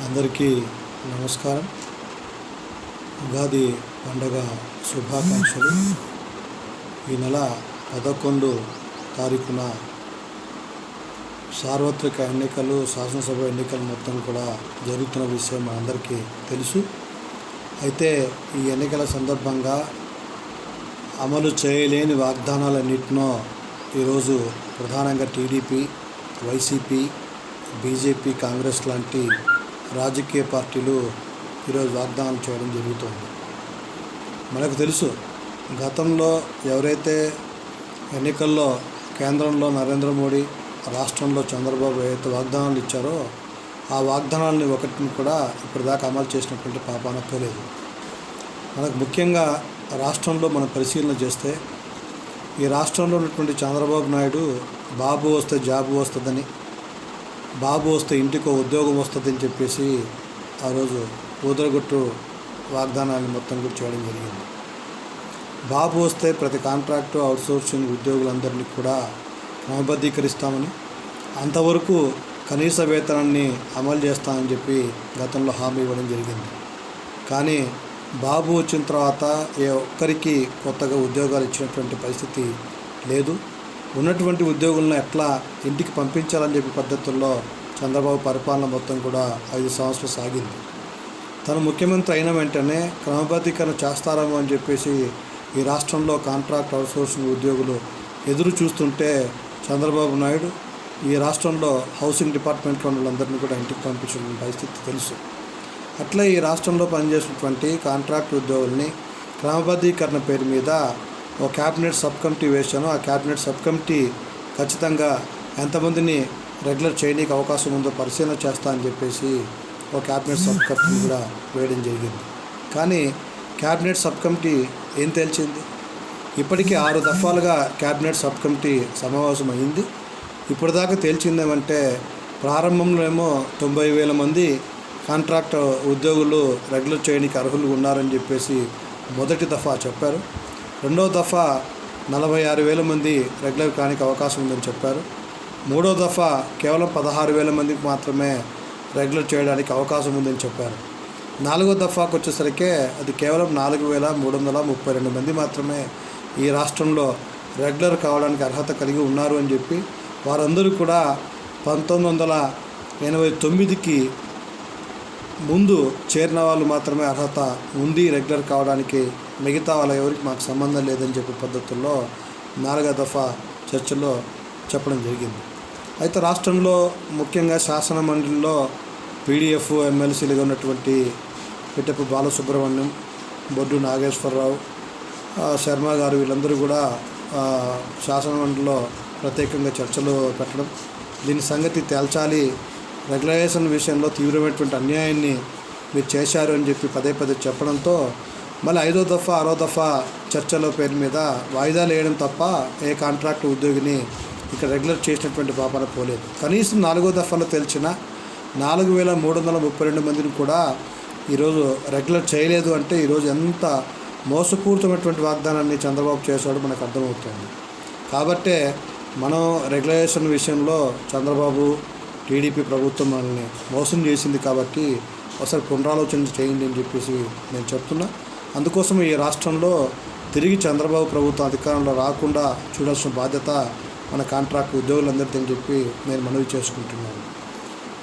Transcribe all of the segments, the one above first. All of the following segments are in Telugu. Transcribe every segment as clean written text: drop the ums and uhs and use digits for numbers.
అందరికీ నమస్కారం. ఉగాది పండగ శుభాకాంక్షలు. ఈ నెల 11 తారీఖున సార్వత్రిక ఎన్నికలు, శాసనసభ ఎన్నికలు మొత్తం కూడా జరుగుతున్న విషయం మనందరికీ తెలుసు. అయితే ఈ ఎన్నికల సందర్భంగా అమలు చేయలేని వాగ్దానాలన్నింటినో ఈరోజు ప్రధానంగా టీడీపీ, వైసీపీ, బీజేపీ, కాంగ్రెస్ లాంటి రాజకీయ పార్టీలు ఈరోజు వాగ్దానం చేయడం జరుగుతుంది. మనకు తెలుసు, గతంలో ఎవరైతే ఎన్నికల్లో కేంద్రంలో నరేంద్ర మోడీ, రాష్ట్రంలో చంద్రబాబు ఏదైతే వాగ్దానాలు ఇచ్చారో ఆ వాగ్దానాలని ఒకటిని కూడా ఇప్పటిదాకా అమలు చేసినటువంటి పాపాన పోలేదు. మనకు ముఖ్యంగా రాష్ట్రంలో మనం పరిశీలన చేస్తే ఈ రాష్ట్రంలో ఉన్నటువంటి చంద్రబాబు నాయుడు బాబు వస్తే జాబు వస్తుందని, బాబు వస్తే ఇంటికో ఉద్యోగం వస్తుందని చెప్పేసి ఆ రోజు ఊదరగొట్టు వాగ్దానాన్ని మొత్తం కూడా చేయడం జరిగింది. బాబు వస్తే ప్రతి కాంట్రాక్టు, అవుట్సోర్సింగ్ ఉద్యోగులందరినీ కూడా క్రమబద్ధీకరిస్తామని, అంతవరకు కనీస వేతనాన్ని అమలు చేస్తామని చెప్పి గతంలో హామీ ఇవ్వడం జరిగింది. కానీ బాబు వచ్చిన తర్వాత ఏ ఒక్కరికి కొత్తగా ఉద్యోగాలు ఇచ్చినటువంటి పరిస్థితి లేదు. ఉన్నటువంటి ఉద్యోగులను ఎట్లా ఇంటికి పంపించాలని చెప్పి పద్ధతుల్లో చంద్రబాబు పరిపాలన మొత్తం కూడా 5 సంవత్సరాలు సాగింది. తను ముఖ్యమంత్రి అయిన వెంటనే క్రమబద్ధీకరణ చేస్తారేమో అని చెప్పేసి ఈ రాష్ట్రంలో కాంట్రాక్ట్, అవుట్సోర్సింగ్ ఉద్యోగులు ఎదురు చూస్తుంటే చంద్రబాబు నాయుడు ఈ రాష్ట్రంలో హౌసింగ్ డిపార్ట్మెంట్లో వాళ్ళందరినీ కూడా ఇంటికి పంపించిన పరిస్థితి తెలుసు. అట్లా ఈ రాష్ట్రంలో పనిచేసినటువంటి కాంట్రాక్ట్ ఉద్యోగుల్ని క్రమబద్ధీకరణ పేరు మీద ఒక క్యాబినెట్ సబ్ కమిటీ వేశాను. ఆ క్యాబినెట్ సబ్ కమిటీ ఖచ్చితంగా ఎంతమందిని రెగ్యులర్ చేయడానికి అవకాశం ఉందో పరిశీలన చేస్తా అని చెప్పేసి ఒక క్యాబినెట్ సబ్ కమిటీ కూడా వేయడం జరిగింది. కానీ క్యాబినెట్ సబ్ కమిటీ ఏం తేల్చింది? ఇప్పటికీ 6 దఫాలుగా క్యాబినెట్ సబ్ కమిటీ సమావేశం అయింది. ఇప్పటిదాకా తేల్చిందేమంటే ప్రారంభంలో ఏమో 90,000 మంది కాంట్రాక్ట్ ఉద్యోగులు రెగ్యులర్ చేయడానికి అర్హులు ఉన్నారని చెప్పేసి మొదటి దఫా చెప్పారు. రెండో దఫా 46,000 మంది రెగ్యులర్ కానికి అవకాశం ఉందని చెప్పారు. మూడో దఫా కేవలం 16,000 మందికి మాత్రమే రెగ్యులర్ చేయడానికి అవకాశం ఉందని చెప్పారు. నాలుగో దఫాకు వచ్చేసరికి అది కేవలం 4,332 మంది మాత్రమే ఈ రాష్ట్రంలో రెగ్యులర్ కావడానికి అర్హత కలిగి ఉన్నారు అని చెప్పి వారందరూ కూడా 1989కి ముందు చేరిన వాళ్ళు మాత్రమే అర్హత ఉంది రెగ్యులర్ కావడానికి, మిగతా వాళ్ళ ఎవరికి మాకు సంబంధం లేదని చెప్పే పద్ధతుల్లో 4వ దఫా చర్చలో చెప్పడం జరిగింది. అయితే రాష్ట్రంలో ముఖ్యంగా శాసన మండలిలో పీడీఎఫ్ ఎమ్మెల్సీలుగా ఉన్నటువంటి పిట్టపు బాలసుబ్రహ్మణ్యం, బొడ్డు నాగేశ్వరరావు, శర్మ గారు వీళ్ళందరూ కూడా శాసన మండలిలో ప్రత్యేకంగా చర్చలు పెట్టడం, దీని సంగతి తేల్చాలి, రెగ్యులరైజేషన్ విషయంలో తీవ్రమైనటువంటి అన్యాయాన్ని మీరు చేశారు అని చెప్పి పదే చెప్పడంతో మళ్ళీ 5వ దఫా 6వ దఫా చర్చల పేరు మీద వాయిదాలు వేయడం తప్ప ఏ కాంట్రాక్ట్ ఉద్యోగిని ఇక్కడ రెగ్యులర్ చేసినటువంటి పాపన పోలేదు. కనీసం 4వ దఫాలో తెలిసిన 4,332 మందిని కూడా ఈరోజు రెగ్యులర్ చేయలేదు అంటే ఈరోజు ఎంత మోసపూరితమైనటువంటి వాగ్దానాన్ని చంద్రబాబు చేశాడో మనకు అర్థమవుతుంది. కాబట్టే మనం రెగ్యులరైజేషన్ విషయంలో చంద్రబాబు, టీడీపీ ప్రభుత్వం మనల్ని మోసం చేసింది కాబట్టి ఒకసారి పునరాలోచన చేయండి అని చెప్పేసి నేను చెప్తున్నా. అందుకోసం ఈ రాష్ట్రంలో తిరిగి చంద్రబాబు ప్రభుత్వం అధికారంలో రాకుండా చూడాల్సిన బాధ్యత మన కాంట్రాక్ట్ ఉద్యోగులందరికీ అని చెప్పి నేను మనవి చేసుకుంటున్నాను.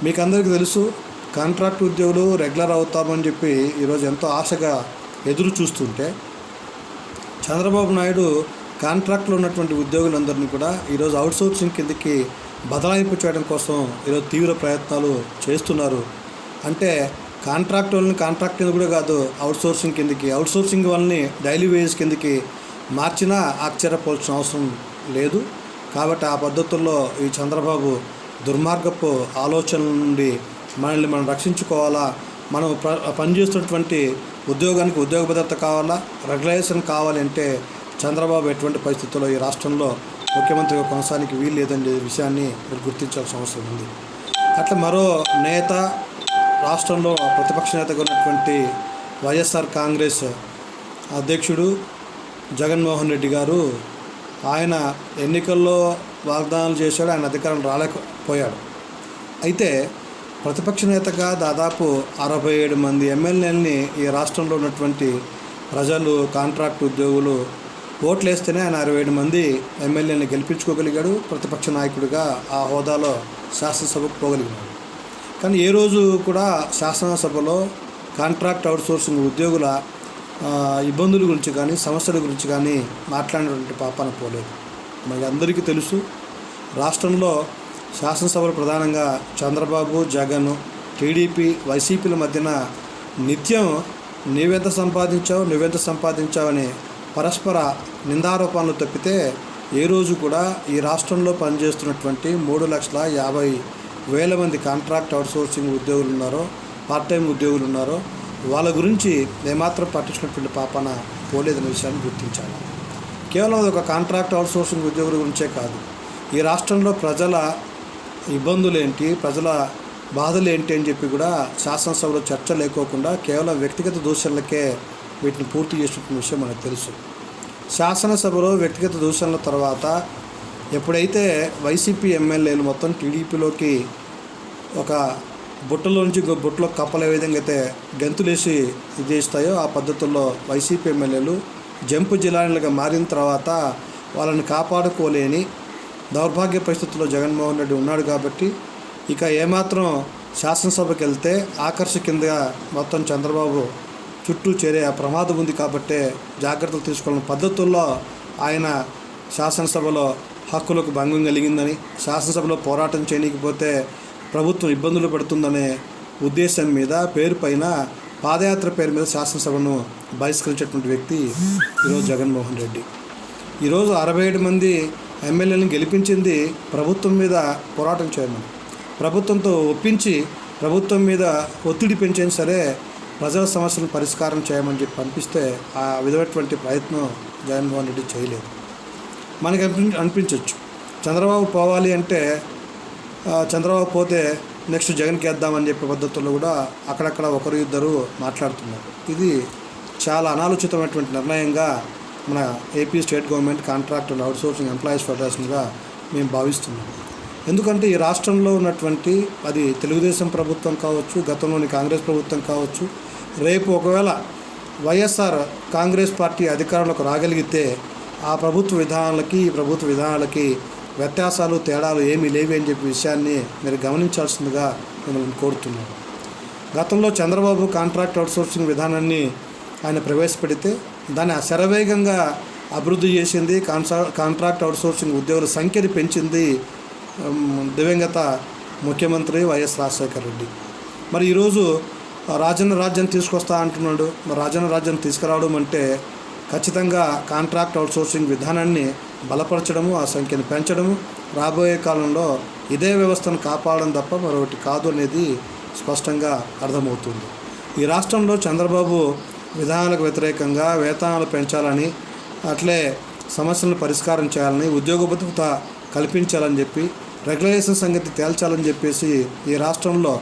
మీకు అందరికీ తెలుసు, కాంట్రాక్ట్ ఉద్యోగులు రెగ్యులర్ అవుతామని చెప్పి ఈరోజు ఎంతో ఆశగా ఎదురు చూస్తుంటే చంద్రబాబు నాయుడు కాంట్రాక్ట్లో ఉన్నటువంటి ఉద్యోగులందరినీ కూడా ఈరోజు అవుట్సోర్సింగ్ కిందకి బదలాయింపు చేయడం కోసం ఈరోజు తీవ్ర ప్రయత్నాలు చేస్తున్నారు. అంటే కాంట్రాక్ట్ వాళ్ళని కాంట్రాక్ట్ కింద కూడా కాదు, అవుట్సోర్సింగ్ కిందకి, అవుట్సోర్సింగ్ వాళ్ళని డైలీ వేజెస్ కిందకి మార్చినా ఆశ్చర్యపోవాల్సిన అవసరం లేదు. కాబట్టి ఆ పద్ధతుల్లో ఈ చంద్రబాబు దుర్మార్గపు ఆలోచనల నుండి మనల్ని మనం రక్షించుకోవాలా, మనం పనిచేస్తున్నటువంటి ఉద్యోగానికి ఉద్యోగ భద్రత కావాలా, రెగ్యులైజేషన్ కావాలి అంటే చంద్రబాబు ఎటువంటి పరిస్థితుల్లో ఈ రాష్ట్రంలో ముఖ్యమంత్రిగా కొనసానికి వీలు లేదనే విషయాన్ని మీరు గుర్తించాల్సిన అవసరం ఉంది. అట్లా మరో నేత, రాష్ట్రంలో ప్రతిపక్ష నేతగా ఉన్నటువంటి వైఎస్ఆర్ కాంగ్రెస్ అధ్యక్షుడు జగన్మోహన్ రెడ్డి గారు, ఆయన ఎన్నికల్లో వాగ్దానాలు చేశాడు, ఆయన అధికారం రాలేకపోయాడు. అయితే ప్రతిపక్ష నేతగా దాదాపు 67 మంది ఎమ్మెల్యేలని ఈ రాష్ట్రంలో ఉన్నటువంటి ప్రజలు, కాంట్రాక్ట్ ఉద్యోగులు ఓట్లేస్తేనే ఆయన 67 మంది ఎమ్మెల్యేని గెలిపించుకోగలిగాడు. ప్రతిపక్ష నాయకుడిగా ఆ హోదాలో శాసనసభకు పోగలిగినాడు. కానీ ఏ రోజు కూడా శాసనసభలో కాంట్రాక్ట్ అవుట్సోర్సింగ్ ఉద్యోగుల ఇబ్బందుల గురించి కానీ, సమస్యల గురించి కానీ మాట్లాడినటువంటి పాపాన పోలేదు. మనకి అందరికీ తెలుసు, రాష్ట్రంలో శాసనసభలు ప్రధానంగా చంద్రబాబు, జగన్, టీడీపీ, వైసీపీల మధ్యన నిత్యం నువ్వెంత సంపాదించావని పరస్పర నిందారోపణలు తప్పితే ఏ రోజు కూడా ఈ రాష్ట్రంలో పనిచేస్తున్నటువంటి 3,50,000 మంది కాంట్రాక్ట్ అవుట్సోర్సింగ్ ఉద్యోగులు ఉన్నారో, పార్ట్ టైం ఉద్యోగులు ఉన్నారో వాళ్ళ గురించి ఏమాత్రం పట్టించుకున్నటువంటి పాపన పోలేదనే విషయాన్ని గుర్తించాలి. కేవలం ఒక కాంట్రాక్ట్ అవుట్సోర్సింగ్ ఉద్యోగుల గురించే కాదు, ఈ రాష్ట్రంలో ప్రజల ఇబ్బందులేంటి, ప్రజల బాధలు ఏంటి అని చెప్పి కూడా శాసనసభలో చర్చ లేకోకుండా కేవలం వ్యక్తిగత దూషణలకే వీటిని పూర్తి చేసిన విషయం మనకు తెలుసు. శాసనసభలో వ్యక్తిగత దూషణల తర్వాత ఎప్పుడైతే వైసీపీ ఎమ్మెల్యేలు మొత్తం టీడీపీలోకి ఒక బుట్టలోంచి బుట్టలో కప్పలు ఏ విధంగా అయితే గెంతులేసి ఇది చేస్తాయో ఆ పద్ధతుల్లో వైసీపీ ఎమ్మెల్యేలు జంపు జిల్లాలుగా మారిన తర్వాత వాళ్ళని కాపాడుకోలేని దౌర్భాగ్య పరిస్థితుల్లో జగన్మోహన్ రెడ్డి ఉన్నాడు. కాబట్టి ఇక ఏమాత్రం శాసనసభకి వెళ్తే ఆకర్ష కింద మొత్తం చంద్రబాబు చుట్టూ చేరే ఆ ప్రమాదం ఉంది. కాబట్టే జాగ్రత్తలు తీసుకోవాలని పద్ధతుల్లో ఆయన శాసనసభలో హక్కులకు భంగం కలిగిందని, శాసనసభలో పోరాటం చేయకపోతే ప్రభుత్వం ఇబ్బందులు పడుతుందనే ఉద్దేశం మీద పేరుపైన పాదయాత్ర పేరు మీద శాసనసభను బహిష్కరించేటువంటి వ్యక్తి ఈరోజు జగన్మోహన్ రెడ్డి. ఈరోజు 67 మంది ఎమ్మెల్యేలను గెలిపించింది ప్రభుత్వం మీద పోరాటం చేయమని, ప్రభుత్వంతో ఒప్పించి ప్రభుత్వం మీద ఒత్తిడి పెంచైనా సరే ప్రజల సమస్యలను పరిష్కారం చేయమని చెప్పి పంపిస్తే ఆ విధమైనటువంటి ప్రయత్నం జగన్మోహన్ రెడ్డి చేయలేదు. మనకి అనిపించవచ్చు చంద్రబాబు పోవాలి అంటే చంద్రబాబు పోతే నెక్స్ట్ జగన్కి వేద్దామని చెప్పే పద్ధతుల్లో కూడా అక్కడక్కడ ఒకరు ఇద్దరు మాట్లాడుతున్నారు. ఇది చాలా అనాలోచితమైనటువంటి నిర్ణయంగా మన AP state government contract and outsourcing employees ఫెడరేషన్గా మేము భావిస్తున్నాం. ఎందుకంటే ఈ రాష్ట్రంలో ఉన్నటువంటి అది తెలుగుదేశం ప్రభుత్వం కావచ్చు, గతంలోని కాంగ్రెస్ ప్రభుత్వం కావచ్చు, రేపు ఒకవేళ వైఎస్ఆర్ కాంగ్రెస్ పార్టీ అధికారంలోకి రాగలిగితే ఆ ప్రభుత్వ విధానాలకి ఈ ప్రభుత్వ విధానాలకి వ్యత్యాసాలు, తేడాలు ఏమీ లేవి అని చెప్పే విషయాన్ని మీరు గమనించాల్సిందిగా నేను కోరుతున్నాను. గతంలో చంద్రబాబు కాంట్రాక్ట్ అవుట్సోర్సింగ్ విధానాన్ని ఆయన ప్రవేశపెడితే దాన్ని శరవేగంగా అభివృద్ధి చేసింది. కాంట్రాక్ట్ అవుట్సోర్సింగ్ ఉద్యోగుల సంఖ్యని పెంచింది దివంగత ముఖ్యమంత్రి వైఎస్ రాజశేఖర రెడ్డి. మరి ఈరోజు రాజ్యం తీసుకొస్తా అంటున్నాడు. మరి రాజ్యాన్ని తీసుకురావడం అంటే ఖచ్చితంగా కాంట్రాక్ట్ అవుట్సోర్సింగ్ విధానాన్ని బలపరచడము, ఆ సంఖ్యను పెంచడము, రాబోయే కాలంలో ఇదే వ్యవస్థను కాపాడడం తప్ప మరొకటి కాదు అనేది స్పష్టంగా అర్థమవుతుంది. ఈ రాష్ట్రంలో చంద్రబాబు విధానాలకు వ్యతిరేకంగా వేతనాలు పెంచాలని, అట్లే సమస్యలను పరిష్కారం చేయాలని, ఉద్యోగ భద్రత కల్పించాలని చెప్పి, రెగ్యులేషన్ సంగతి తేల్చాలని చెప్పేసి ఈ రాష్ట్రంలో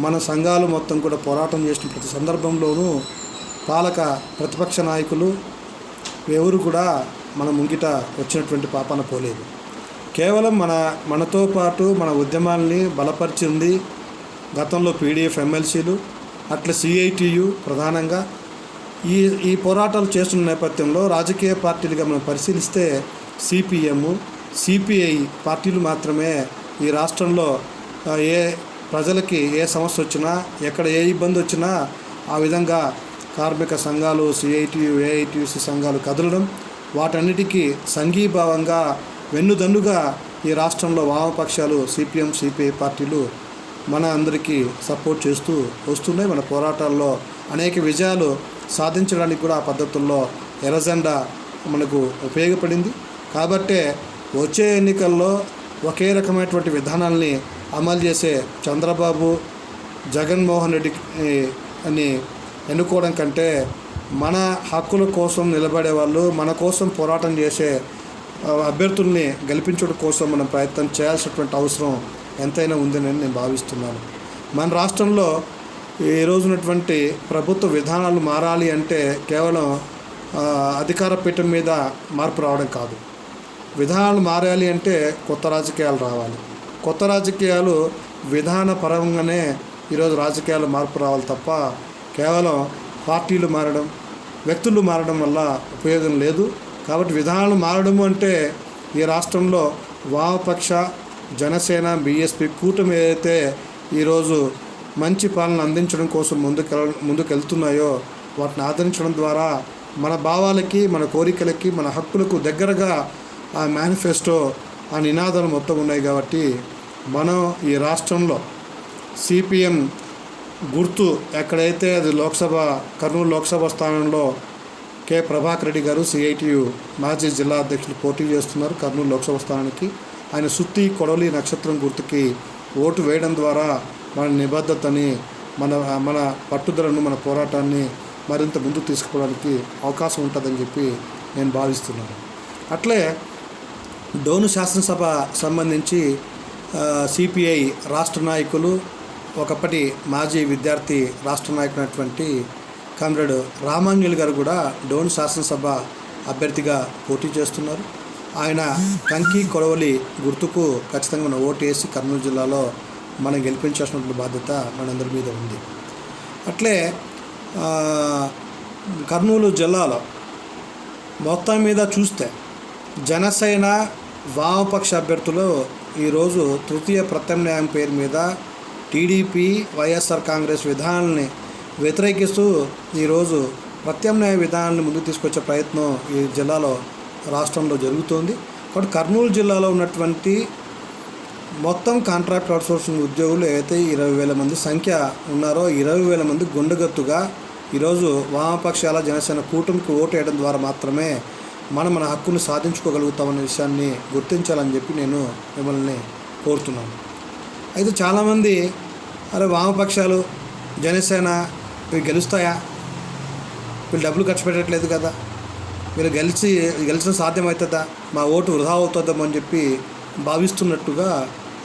మన సంఘాలు మొత్తం కూడా పోరాటం చేసిన ప్రతి సందర్భంలోనూ పాలక ప్రతిపక్ష నాయకులు ఎవరు కూడా మన ముంగిట వచ్చినటువంటి పాపాన పోలేదు. కేవలం మనతో పాటు మన ఉద్యమాల్ని బలపరిచింది గతంలో పీడీఎఫ్ ఎమ్మెల్సీలు, అట్లా సిఐటియు ప్రధానంగా ఈ పోరాటాలు చేస్తున్న నేపథ్యంలో రాజకీయ పార్టీలుగా మనం పరిశీలిస్తే సిపిఎం, సిపిఐ పార్టీలు మాత్రమే ఈ రాష్ట్రంలో ఏ ప్రజలకి ఏ సమస్య వచ్చినా, ఎక్కడ ఏ ఇబ్బంది వచ్చినా ఆ విధంగా కార్మిక సంఘాలు, సిఐటియు, ఏఐటియుసి సంఘాలు కదలడం, వాటన్నిటికీ సంఘీభావంగా వెన్నుదన్నుగా ఈ రాష్ట్రంలో వామపక్షాలు సిపిఎం, సిపిఐ పార్టీలు మన అందరికీ సపోర్ట్ చేస్తూ వస్తున్నాయి. మన పోరాటాల్లో అనేక విజయాలు సాధించడానికి కూడా ఆ పద్ధతుల్లో ఎర్రజెండా మనకు ఉపయోగపడింది. కాబట్టే వచ్చే ఎన్నికల్లో ఒకే రకమైనటువంటి విధానాల్ని అమలు చేసే చంద్రబాబు, జగన్మోహన్ రెడ్డి అని ఎన్నుకోవడం కంటే మన హక్కుల కోసం నిలబడే వాళ్ళు, మన కోసం పోరాటం చేసే అభ్యర్థుల్ని గెలిపించడం కోసం మనం ప్రయత్నం చేయాల్సినటువంటి అవసరం ఎంతైనా ఉందని నేను భావిస్తున్నాను. మన రాష్ట్రంలో ఈ రోజునటువంటి ప్రభుత్వ విధానాలు మారాలి అంటే కేవలం అధికార పీఠం మీద మార్పు రావడం కాదు. విధానాలు మారాలి అంటే కొత్త రాజకీయాలు రావాలి. కొత్త రాజకీయాలు విధానపరంగానే ఈరోజు రాజకీయాలు మార్పు రావాలి తప్ప కేవలం పార్టీలు మారడం, వ్యక్తులు మారడం వల్ల ఉపయోగం లేదు. కాబట్టి విధానాలు మారడము అంటే ఈ రాష్ట్రంలో వామపక్ష, జనసేన, బీఎస్పీ కూటమి ఏదైతే ఈరోజు మంచి పాలన అందించడం కోసం ముందుకెళ్తున్నాయో వాటిని ఆదరించడం ద్వారా మన భావాలకి, మన కోరికలకి, మన హక్కులకు దగ్గరగా ఆ మేనిఫెస్టో, ఆ నినాదాలు మొత్తం ఉన్నాయి. కాబట్టి మనం ఈ రాష్ట్రంలో సిపిఎం గుర్తు ఎక్కడైతే అది కర్నూలు లోక్సభ స్థానంలో కె ప్రభాకర్ రెడ్డి గారు సిఐటియు మాజీ జిల్లా అధ్యక్షులు పోటీ చేస్తున్నారు కర్నూలు లోక్సభ స్థానానికి. ఆయన సుత్తి కొడవలి నక్షత్రం గుర్తుకి ఓటు వేయడం ద్వారా మన నిబద్ధతని, మన పట్టుదలను, మన పోరాటాన్ని మరింత ముందుకు తీసుకుపోవడానికి అవకాశం ఉంటుందని చెప్పి నేను భావిస్తున్నాను. అట్లే డోను శాసనసభ సంబంధించి సిపిఐ రాష్ట్ర నాయకులు, ఒకప్పటి మాజీ విద్యార్థి రాష్ట్ర నాయకునటువంటి కామ్రేడ్ రామాంజలి గారు కూడా డోను శాసనసభ అభ్యర్థిగా పోటీ చేస్తున్నారు. ఆయన కంకి కొడవలి గుర్తుకు ఖచ్చితంగా మనం ఓటు వేసి కర్నూలు జిల్లాలో మనం గెలిపించాల్సినటువంటి బాధ్యత మనందరి మీద ఉంది. అట్లే కర్నూలు జిల్లాలో మొత్తం మీద చూస్తే జనసేన, వామపక్ష అభ్యర్థులు ఈరోజు తృతీయ ప్రత్యామ్నాయం పేరు మీద టీడీపీ, వైఎస్ఆర్ కాంగ్రెస్ విధానాలని వ్యతిరేకిస్తూ ఈరోజు ప్రత్యామ్నాయ విధానాన్ని ముందుకు తీసుకొచ్చే ప్రయత్నం ఈ జిల్లాలో, రాష్ట్రంలో జరుగుతోంది. కాబట్టి కర్నూలు జిల్లాలో ఉన్నటువంటి మొత్తం కాంట్రాక్ట్ అవుట్సోర్సింగ్ ఉద్యోగులు ఏదైతే 20,000 మంది సంఖ్య ఉన్నారో 20,000 మంది గుండెగత్తుగా ఈరోజు వామపక్షాల, జనసేన కూటమికి ఓటు వేయడం ద్వారా మాత్రమే మన హక్కును సాధించుకోగలుగుతామనే విషయాన్ని గుర్తించాలని చెప్పి నేను మిమ్మల్ని కోరుతున్నాను. అయితే చాలామంది వామపక్షాలు, జనసేన ఇవి గెలుస్తాయా, వీళ్ళు డబ్బులు ఖర్చు పెట్టట్లేదు కదా, వీళ్ళు గెలిచిన సాధ్యమవుతుందా, మా ఓటు వృధా అవుతుందేమో అని చెప్పి భావిస్తున్నట్టుగా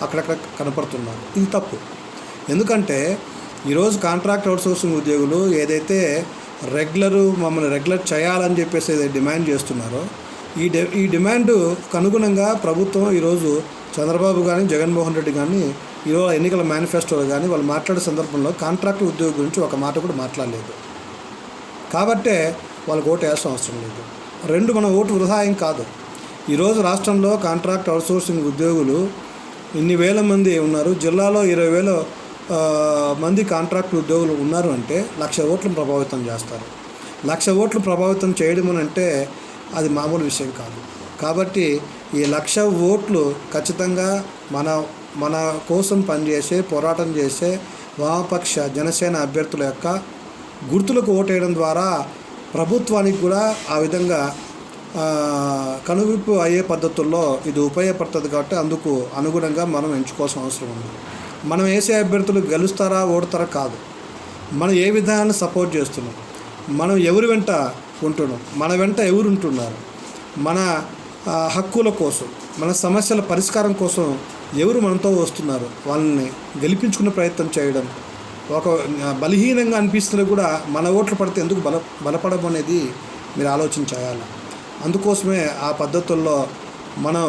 అక్కడక్కడ కనపడుతున్నారు. ఇది తప్పు. ఎందుకంటే ఈరోజు కాంట్రాక్ట్ అవుట్సోర్సింగ్ ఉద్యోగులు ఏదైతే మమ్మల్ని రెగ్యులర్ చేయాలని చెప్పేసి ఏదైతే డిమాండ్ చేస్తున్నారో ఈ డిమాండ్కు అనుగుణంగా ప్రభుత్వం ఈరోజు చంద్రబాబు కానీ, జగన్మోహన్ రెడ్డి కానీ ఈరోజు ఎన్నికల మేనిఫెస్టోలో కానీ వాళ్ళు మాట్లాడే సందర్భంలో కాంట్రాక్ట్ ఉద్యోగం గురించి ఒక మాట కూడా మాట్లాడలేదు. కాబట్టే వాళ్ళకి ఓటు వేయాల్సిన అవసరం లేదు. రెండు, మన ఓటు వృధా ఏం కాదు. ఈరోజు రాష్ట్రంలో కాంట్రాక్ట్ అవుట్సోర్సింగ్ ఉద్యోగులు ఇన్ని వేల మంది ఉన్నారు. జిల్లాలో 20,000 మంది కాంట్రాక్ట్ ఉద్యోగులు ఉన్నారు అంటే 1,00,000 ఓట్లను ప్రభావితం చేస్తారు. 1,00,000 ఓట్లు ప్రభావితం చేయడం అంటే అది మామూలు విషయం కాదు. కాబట్టి ఈ 1,00,000 ఓట్లు ఖచ్చితంగా మన కోసం పనిచేసే, పోరాటం చేసే వామపక్ష, జనసేన అభ్యర్థుల యొక్క గుర్తులకు ఓటేయడం ద్వారా ప్రభుత్వానికి కూడా ఆ విధంగా కనువిప్పు అయ్యే పద్ధతుల్లో ఇది ఉపయోగపడుతుంది. కాబట్టి అందుకు అనుగుణంగా మనం ఎంచుకోవాల్సిన అవసరం ఉంది. మనం వేసే అభ్యర్థులు గెలుస్తారా, ఓడతారా కాదు, మనం ఏ విధానాన్ని సపోర్ట్ చేస్తున్నాం, మనం ఎవరి వెంట ఉంటున్నాం, మన వెంట ఎవరు ఉంటున్నారు, మన హక్కుల కోసం, మన సమస్యల పరిష్కారం కోసం ఎవరు మనతో వస్తున్నారు, వాళ్ళని గెలిపించుకునే ప్రయత్నం చేయడం. ఒక బలహీనంగా అనిపిస్తున్నా కూడా మన ఓట్లు పడితే ఎందుకు బలపడడం అనేది మీరు ఆలోచన చేయాలి. అందుకోసమే ఆ పద్ధతుల్లో మనం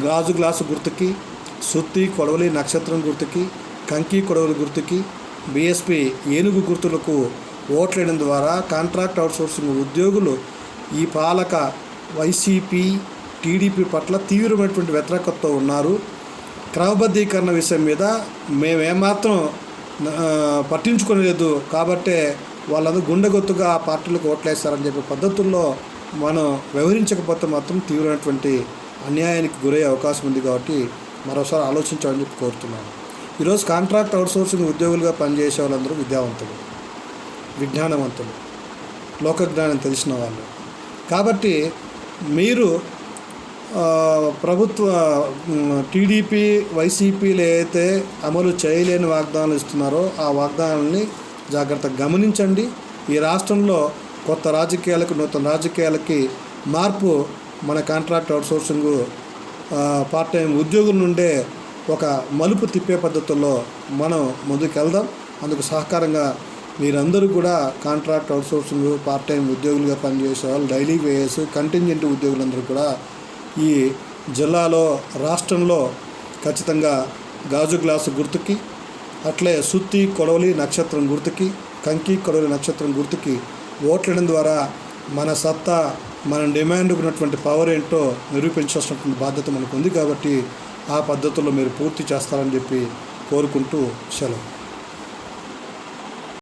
గాజు గ్లాసు గుర్తుకి, సుత్తి కొడవలి నక్షత్రం గుర్తుకి, కంకి కొడవలి గుర్తుకి, బీఎస్పీ ఏనుగు గుర్తులకు ఓట్లేయడం ద్వారా కాంట్రాక్ట్ అవుట్సోర్సింగ్ ఉద్యోగులు ఈ పాలక వైసీపీ, టీడీపీ పట్ల తీవ్రమైనటువంటి వ్యతిరేకతతో ఉన్నారు. క్రమబద్ధీకరణ విషయం మీద మేమేమాత్రం పట్టించుకోలేదు. కాబట్టే వాళ్ళందరూ గుండెగొత్తుగా ఆ పార్టీలకు ఓట్లేస్తారని చెప్పే పద్ధతుల్లో మనం వ్యవహరించకపోతే మాత్రం తీవ్రమైనటువంటి అన్యాయానికి గురయ్యే అవకాశం ఉంది. కాబట్టి మరోసారి ఆలోచించాలని చెప్పి కోరుతున్నాను. ఈరోజు కాంట్రాక్ట్ అవుట్సోర్సింగ్ ఉద్యోగులుగా పనిచేసే వాళ్ళందరూ విద్యావంతులు, విజ్ఞానవంతులు, లోకజ్ఞానం తెలిసిన వాళ్ళు. కాబట్టి మీరు ప్రభుత్వ టీడీపీ, వైసీపీలు ఏదైతే అమలు చేయలేని వాగ్దానాలు ఇస్తున్నారో ఆ వాగ్దానాలని జాగ్రత్తగా గమనించండి. ఈ రాష్ట్రంలో కొత్త రాజకీయాలకు, నూతన రాజకీయాలకి మార్పు మన కాంట్రాక్ట్ అవుట్సోర్సింగ్ పార్ట్ టైం ఉద్యోగుల నుండే ఒక మలుపు తిప్పే పద్ధతుల్లో మనం ముందుకు వెళ్దాం. అందుకు సహకారంగా మీరందరూ కూడా కాంట్రాక్ట్ అవుట్సోర్సింగ్ పార్ట్ టైం ఉద్యోగులుగా పనిచేసే వాళ్ళు, డైలీ వేయర్స్, కంటింజెంట్ ఉద్యోగులందరూ కూడా ఈ జిల్లాలో, రాష్ట్రంలో ఖచ్చితంగా గాజు గ్లాసు గుర్తుకి, అట్లే సుత్తి కొడవలి నక్షత్రం గుర్తుకి, కంకి కొడవలి నక్షత్రం గుర్తుకి ఓట్లేయడం ద్వారా మన సత్తా, మన డిమాండ్కు ఉన్నటువంటి పవర్ ఏంటో నిరూపించాల్సినటువంటి బాధ్యత మనకు ఉంది. కాబట్టి ఆ పద్ధతుల్లో మీరు పూర్తి చేస్తారని చెప్పి కోరుకుంటూ సెలవు.